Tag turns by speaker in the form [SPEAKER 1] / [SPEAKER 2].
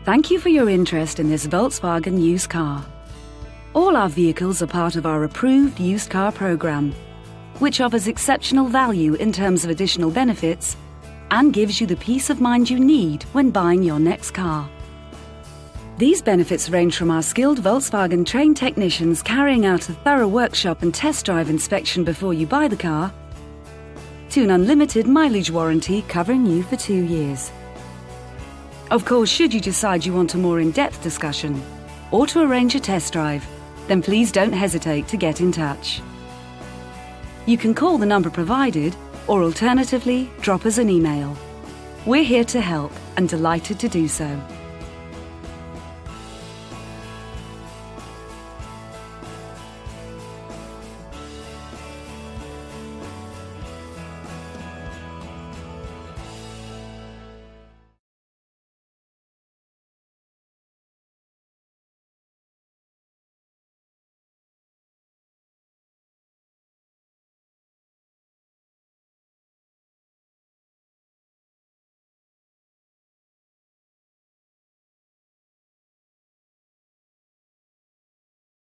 [SPEAKER 1] Thank you for your interest in this Volkswagen used car. All our vehicles are part of our approved used car program, which offers exceptional value in terms of additional benefits and gives you the peace of mind you need when buying your next car. These benefits range from our skilled Volkswagen trained technicians carrying out a thorough workshop and test drive inspection before you buy the car, to an unlimited mileage warranty covering you for 2 years. Of course, should you decide you want a more in-depth discussion or to arrange a test drive, then please don't hesitate to get in touch. You can call the number provided or alternatively drop us an email. We're here to help and delighted to do so.